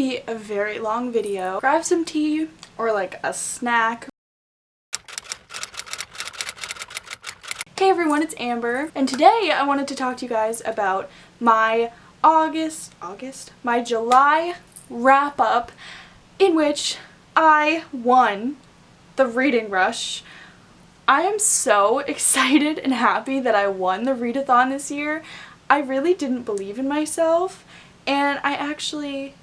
be a very long video. Grab some tea or like a snack. Hey everyone, it's Amber, and today I wanted to talk to you guys about my my July wrap-up, in which I won the reading rush. I am so excited and happy that I won the readathon this year. I really didn't believe in myself, and I actually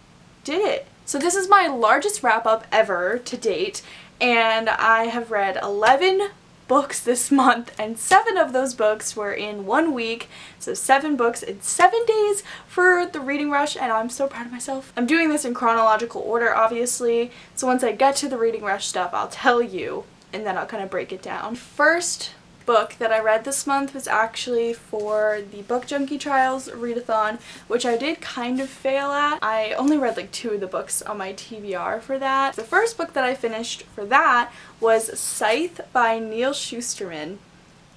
did it. So this is my largest wrap-up ever to date, and I have read 11 books this month, and 7 of those books were in 1 week, so 7 books in 7 days for the reading rush, and I'm so proud of myself. I'm doing this in chronological order, obviously, so once I get to the reading rush stuff, I'll tell you, and then I'll kind of break it down. First book that I read this month was actually for the Book Junkie Trials readathon, which I did kind of fail at. I only read like 2 of the books on my TBR for that. The first book that I finished for that was Scythe by Neil Shusterman.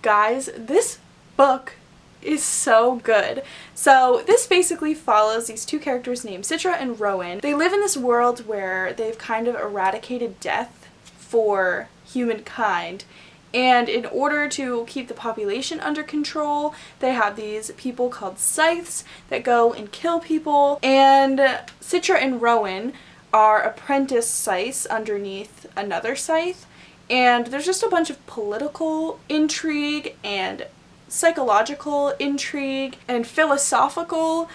Guys, this book is so good. So this basically follows these 2 characters named Citra and Rowan. They live in this world where they've kind of eradicated death for humankind, and in order to keep the population under control, they have these people called Scythes that go and kill people, and Citra and Rowan are apprentice Scythes underneath another Scythe, and there's just a bunch of political intrigue and psychological intrigue and philosophical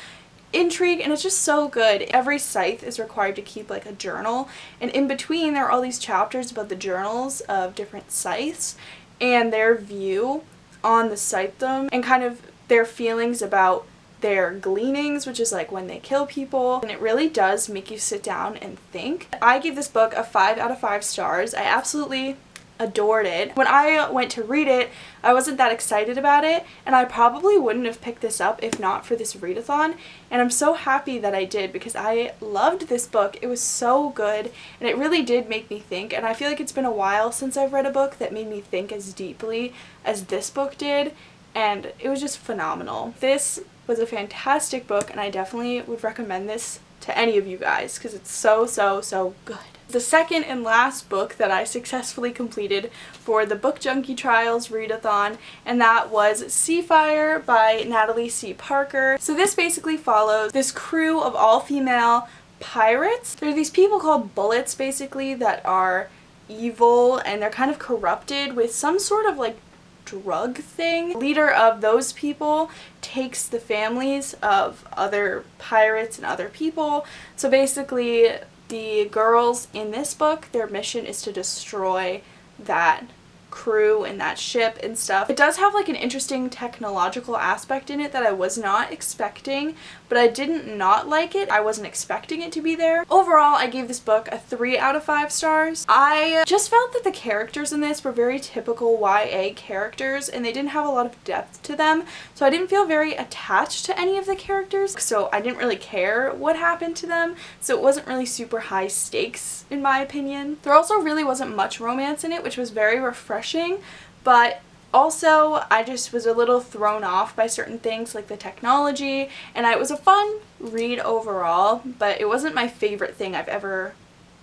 intrigue, and it's just so good. Every Scythe is required to keep like a journal, and in between there are all these chapters about the journals of different Scythes and their view on the Scythedom and kind of their feelings about their gleanings, which is like when they kill people, and it really does make you sit down and think. I gave this book a 5 out of 5 stars. I absolutely adored it. When I went to read it, I wasn't that excited about it, and I probably wouldn't have picked this up if not for this readathon, and I'm so happy that I did because I loved this book. It was so good, and it really did make me think, and I feel like it's been a while since I've read a book that made me think as deeply as this book did, and it was just phenomenal. This was a fantastic book, and I definitely would recommend this to any of you guys because it's so good. The second and last book that I successfully completed for the Book Junkie Trials readathon, and that was Seafire by Natalie C. Parker. So this basically follows this crew of all-female pirates. There are these people called bullets basically that are evil, and they're kind of corrupted with some sort of like drug thing. The leader of those people takes the families of other pirates and other people. So basically the girls in this book, their mission is to destroy that crew and that ship and stuff. It does have like an interesting technological aspect in it that I was not expecting, but I didn't not like it. I wasn't expecting it to be there. Overall, I gave this book a 3 out of 5 stars. I just felt that the characters in this were very typical YA characters, and they didn't have a lot of depth to them, so I didn't feel very attached to any of the characters, so I didn't really care what happened to them, so it wasn't really super high stakes in my opinion. There also really wasn't much romance in it, which was very refreshing, but also I just was a little thrown off by certain things like the technology, and it was a fun read overall, but it wasn't my favorite thing I've ever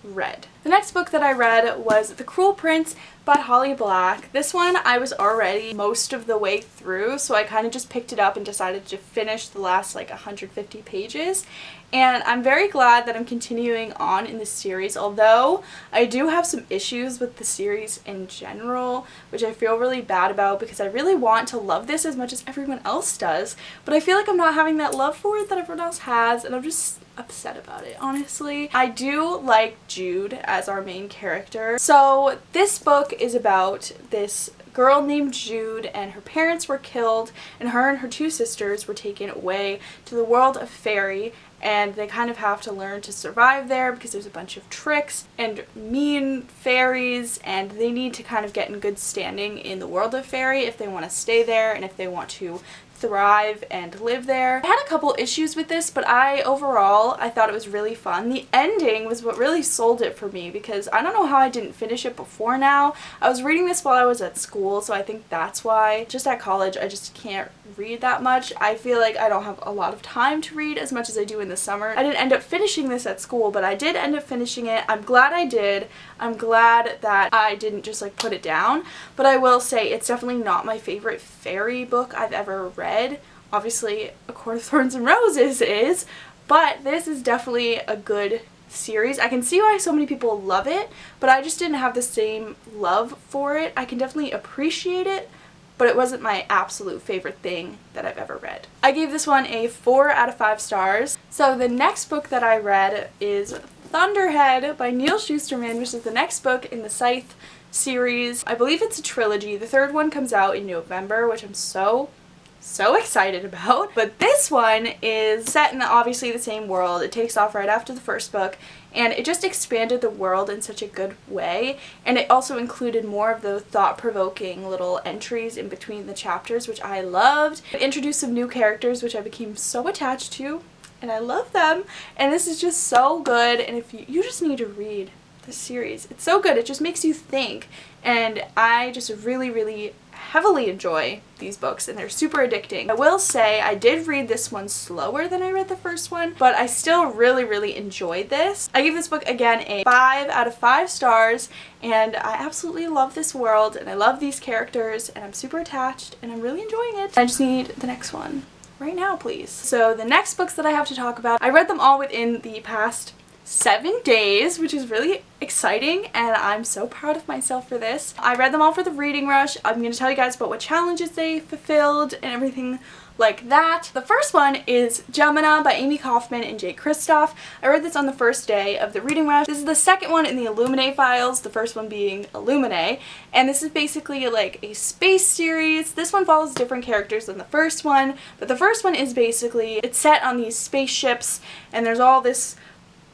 read. The next book that I read was The Cruel Prince by Holly Black. This one I was already most of the way through, so I kind of just picked it up and decided to finish the last like 150 pages. And I'm very glad that I'm continuing on in this series, although I do have some issues with the series in general, which I feel really bad about because I really want to love this as much as everyone else does, but I feel like I'm not having that love for it that everyone else has, and I'm just upset about it, honestly. I do like Jude as our main character. So this book is about this girl named Jude, and her parents were killed, and her and her 2 sisters were taken away to the world of fairy, and they kind of have to learn to survive there because there's a bunch of tricks and mean fairies, and they need to kind of get in good standing in the world of fairy if they want to stay there and if they want to thrive and live there. I had a couple issues with this, but overall I thought it was really fun. The ending was what really sold it for me, because I don't know how I didn't finish it before now. I was reading this while I was at school, so I think that's why. Just at college I just can't read that much. I feel like I don't have a lot of time to read as much as I do in the summer. I didn't end up finishing this at school, but I did end up finishing it. I'm glad I did. I'm glad that I didn't just like put it down, but I will say it's definitely not my favorite fairy book I've ever read. Obviously A Court of Thorns and Roses is, but this is definitely a good series. I can see why so many people love it, but I just didn't have the same love for it. I can definitely appreciate it, but it wasn't my absolute favorite thing that I've ever read. I gave this one a 4 out of 5 stars. So the next book that I read is Thunderhead by Neil Shusterman, which is the next book in the Scythe series. I believe it's a trilogy. The third one comes out in November, which I'm so excited about. But this one is set in obviously the same world. It takes off right after the first book, and it just expanded the world in such a good way, and it also included more of the thought-provoking little entries in between the chapters, which I loved. It introduced some new characters which I became so attached to, and I love them, and this is just so good. And if you just need to read this series, it's so good. It just makes you think, and I just really heavily enjoy these books, and they're super addicting. I will say I did read this one slower than I read the first one, but I still really enjoyed this. I give this book again a 5 out of 5 stars, and I absolutely love this world, and I love these characters, and I'm super attached, and I'm really enjoying it. I just need the next one right now, please. So the next books that I have to talk about, I read them all within the past 7 days, which is really exciting, and I'm so proud of myself for this. I read them all for the reading rush. I'm going to tell you guys about what challenges they fulfilled and everything like that. The first one is Gemenon by Amy Kaufman and Jay Kristoff. I read this on the first day of the reading rush. This is the second one in the Illuminae files, the first one being Illuminae, and this is basically like a space series. This one follows different characters than the first one, but the first one is basically, it's set on these spaceships, and there's all this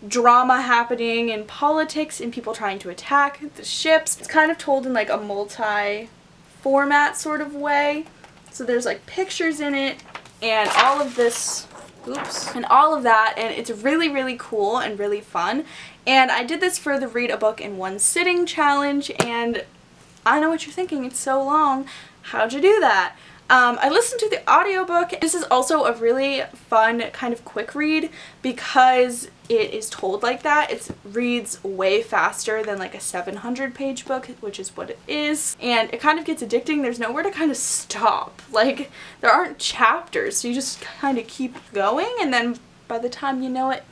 drama happening in politics and people trying to attack the ships. It's kind of told in like a multi-format sort of way. So there's like pictures in it and all of this, and all of that, and it's really cool and really fun. And I did this for the Read a Book in One Sitting challenge, and I know what you're thinking, it's so long. How'd you do that? I listened to the audiobook. This is also a really fun kind of quick read because it is told like that. It reads way faster than like a 700-page book, which is what it is, and it kind of gets addicting. There's nowhere to kind of stop. Like, there aren't chapters, so you just kind of keep going, and then by the time you know it,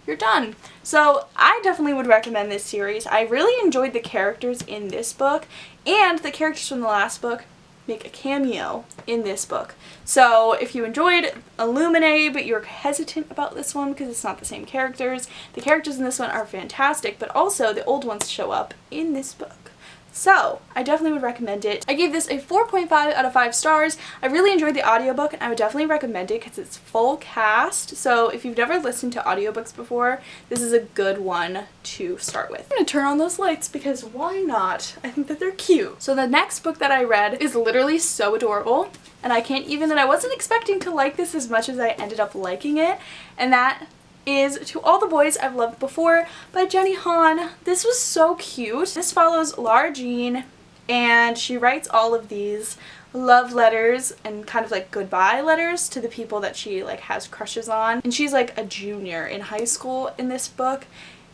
you're done. So I definitely would recommend this series. I really enjoyed the characters in this book, and the characters from the last book make a cameo in this book. So if you enjoyed Illuminae but you're hesitant about this one because it's not the same characters, the characters in this one are fantastic, but also the old ones show up in this book. So I definitely would recommend it. I gave this a 4.5 out of 5 stars. I really enjoyed the audiobook, and I would definitely recommend it because it's full cast. So if you've never listened to audiobooks before, this is a good one to start with. I'm going to turn on those lights because why not? I think that they're cute. So the next book that I read is literally so adorable, and I wasn't expecting to like this as much as I ended up liking it, and that is To All the Boys I've Loved Before by Jenny Han. This was so cute. This follows Lara Jean, and she writes all of these love letters and kind of like goodbye letters to the people that she like has crushes on. And she's like a junior in high school in this book,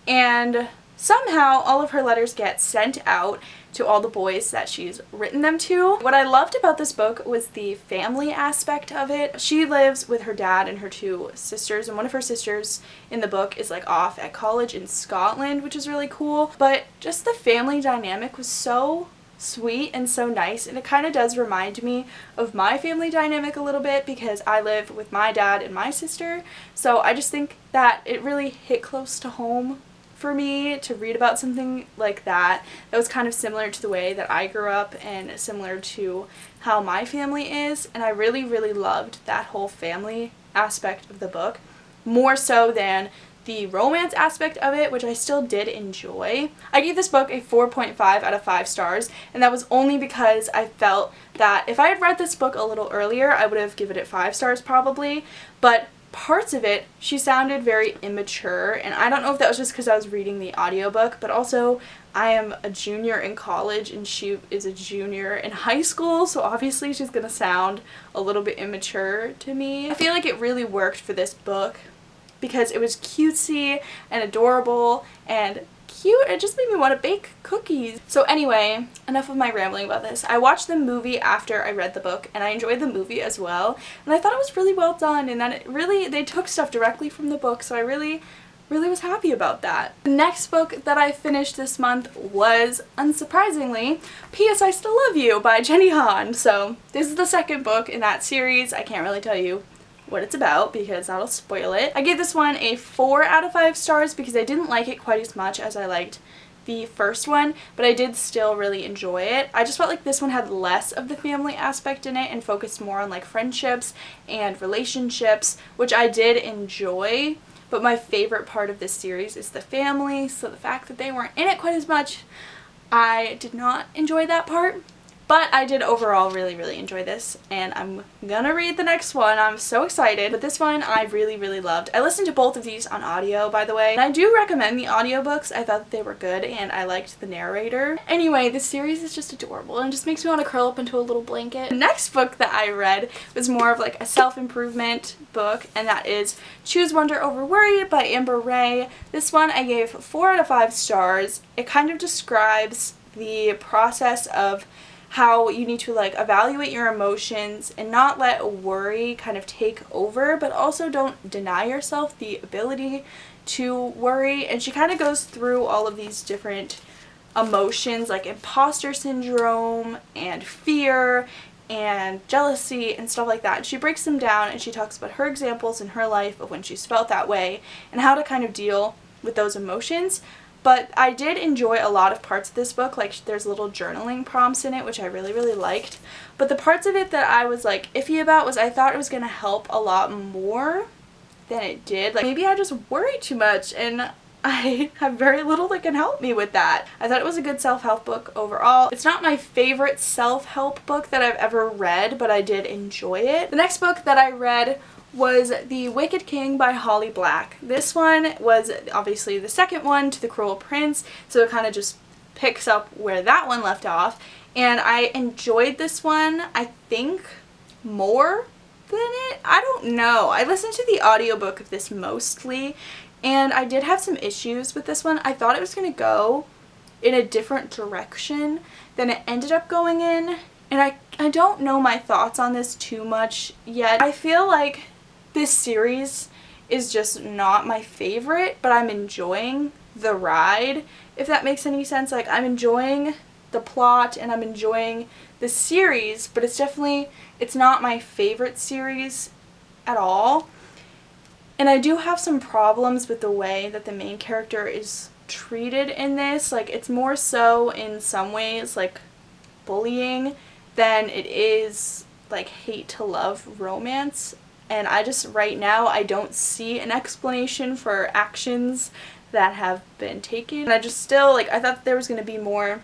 and somehow all of her letters get sent out to all the boys that she's written them to. What I loved about this book was the family aspect of it. She lives with her dad and her 2 sisters, and one of her sisters in the book is like off at college in Scotland, which is really cool. But just the family dynamic was so sweet and so nice, and it kind of does remind me of my family dynamic a little bit because I live with my dad and my sister. So I just think that it really hit close to home for me to read about something like that was kind of similar to the way that I grew up and similar to how my family is, and I really loved that whole family aspect of the book, more so than the romance aspect of it, which I still did enjoy. I gave this book a 4.5 out of 5 stars, and that was only because I felt that if I had read this book a little earlier, I would have given it 5 stars probably, but parts of it, she sounded very immature, and I don't know if that was just because I was reading the audiobook, but also I am a junior in college and she is a junior in high school, so obviously she's gonna sound a little bit immature to me. I feel like it really worked for this book because it was cutesy and adorable and cute. It just made me want to bake cookies. So anyway, enough of my rambling about this. I watched the movie after I read the book, and I enjoyed the movie as well, and I thought it was really well done, and that they took stuff directly from the book, so I really was happy about that. The next book that I finished this month was, unsurprisingly, P.S. I Still Love You by Jenny Han. So this is the second book in that series. I can't really tell you what it's about because that'll spoil it. I gave this one a 4 out of 5 stars because I didn't like it quite as much as I liked the first one, but I did still really enjoy it. I just felt like this one had less of the family aspect in it and focused more on like friendships and relationships, which I did enjoy, but my favorite part of this series is the family, so the fact that they weren't in it quite as much, I did not enjoy that part. But I did overall really enjoy this, and I'm gonna read the next one. I'm so excited. But this one I really loved. I listened to both of these on audio, by the way, and I do recommend the audiobooks. I thought that they were good, and I liked the narrator. Anyway, this series is just adorable and just makes me want to curl up into a little blanket. The next book that I read was more of like a self-improvement book, and that is Choose Wonder Over Worry by Amber Ray. This one I gave 4 out of 5 stars. It kind of describes the process of how you need to like evaluate your emotions and not let worry kind of take over, but also don't deny yourself the ability to worry. And she kind of goes through all of these different emotions like imposter syndrome and fear and jealousy and stuff like that. And she breaks them down and she talks about her examples in her life of when she's felt that way and how to kind of deal with those emotions. But I did enjoy a lot of parts of this book, like there's little journaling prompts in it, which I really liked. But the parts of it that I was like iffy about was I thought it was going to help a lot more than it did. Like maybe I just worry too much and I have very little that can help me with that. I thought it was a good self-help book overall. It's not my favorite self-help book that I've ever read, but I did enjoy it. The next book that I read was The Wicked King by Holly Black. This one was obviously the second one to The Cruel Prince, so it kind of just picks up where that one left off. And I enjoyed this one, I think, more than it. I don't know. I listened to the audiobook of this mostly, and I did have some issues with this one. I thought it was going to go in a different direction than it ended up going in. And I don't know my thoughts on this too much yet. I feel like this series is just not my favorite, but I'm enjoying the ride, if that makes any sense. Like, I'm enjoying the plot and I'm enjoying the series, but it's not my favorite series at all. And I do have some problems with the way that the main character is treated in this. Like, it's more so in some ways like bullying than it is like hate to love romance. And I just, right now, I don't see an explanation for actions that have been taken. And I just still, like, I thought there was going to be more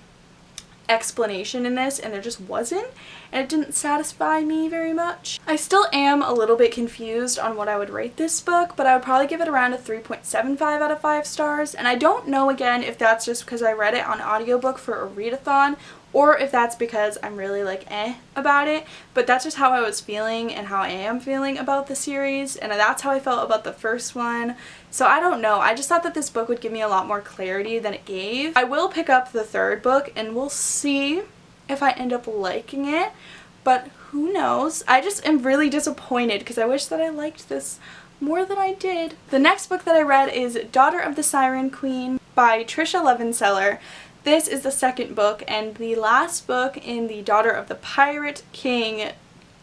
explanation in this, and there just wasn't. And it didn't satisfy me very much. I still am a little bit confused on what I would rate this book, but I would probably give it around a 3.75 out of 5 stars. And I don't know, again, if that's just because I read it on audiobook for a readathon, or if that's because I'm really like about it, but that's just how I was feeling and how I am feeling about the series, and that's how I felt about the first one. So I don't know, I just thought that this book would give me a lot more clarity than it gave. I will pick up the third book and we'll see if I end up liking it, but who knows. I just am really disappointed because I wish that I liked this more than I did. The next book that I read is Daughter of the Siren Queen by Trisha Levenseller. This is the second book and the last book in the Daughter of the Pirate King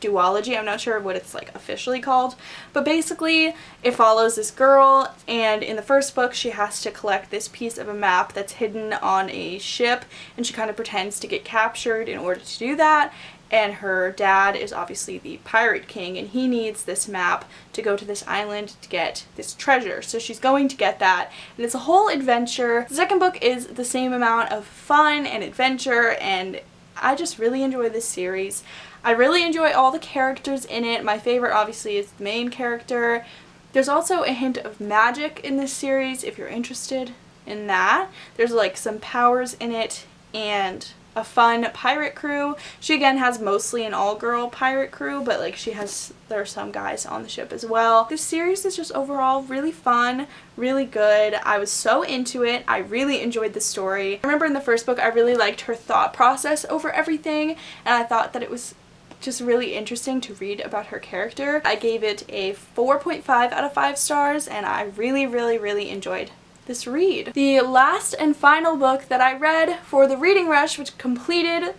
duology. I'm not sure what it's like officially called, but basically it follows this girl, and in the first book she has to collect this piece of a map that's hidden on a ship, and she kind of pretends to get captured in order to do that. and her dad is obviously the pirate king, and he needs this map to go to this island to get this treasure. So she's going to get that, and it's a whole adventure. The second book is the same amount of fun and adventure, and I just really enjoy this series. I really enjoy all the characters in it. My favorite obviously is the main character. There's also a hint of magic in this series if you're interested in that. There's like some powers in it and a fun pirate crew. She again has mostly an all-girl pirate crew, but like there are some guys on the ship as well. This series is just overall really fun, really good. I was so into it. I really enjoyed the story. I remember in the first book I really liked her thought process over everything, and I thought that it was just really interesting to read about her character. I gave it a 4.5 out of 5 stars, and I really enjoyed this read. The last and final book that I read for the reading rush, which completed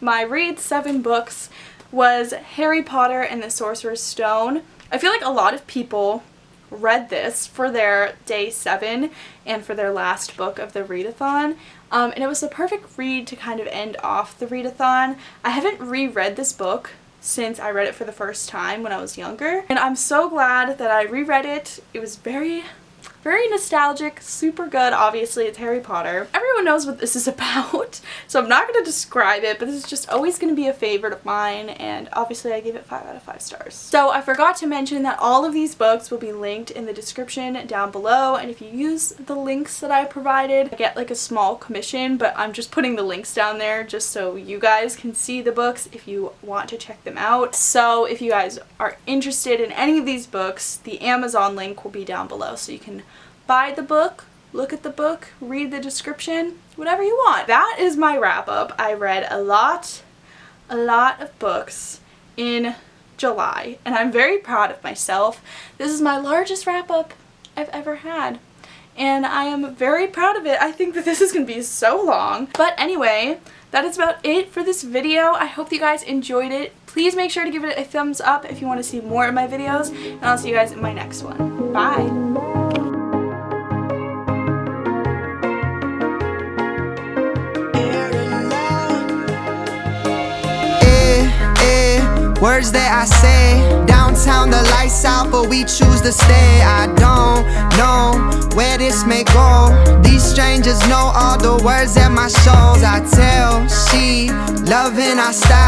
my read 7 books, was Harry Potter and the Sorcerer's Stone. I feel like a lot of people read this for their day 7 and for their last book of the readathon, and it was the perfect read to kind of end off the readathon. I haven't reread this book since I read it for the first time when I was younger, and I'm so glad that I reread it. It was very nostalgic, super good. Obviously it's Harry Potter. Everyone knows what this is about, so I'm not going to describe it, but this is just always going to be a favorite of mine, and obviously I gave it 5 out of 5 stars. So I forgot to mention that all of these books will be linked in the description down below, and if you use the links that I provided, I get like a small commission, but I'm just putting the links down there just so you guys can see the books if you want to check them out. So if you guys are interested in any of these books, the Amazon link will be down below, so you can buy the book, look at the book, read the description, whatever you want. That is my wrap up. I read a lot of books in July, and I'm very proud of myself. This is my largest wrap up I've ever had, and I am very proud of it. I think that this is going to be so long. But anyway, that is about it for this video. I hope you guys enjoyed it. Please make sure to give it a thumbs up if you want to see more of my videos, and I'll see you guys in my next one. Bye! Words that I say, downtown the lights out, but we choose to stay. I don't know where this may go. These strangers know all the words at my shows. I tell she loving our style.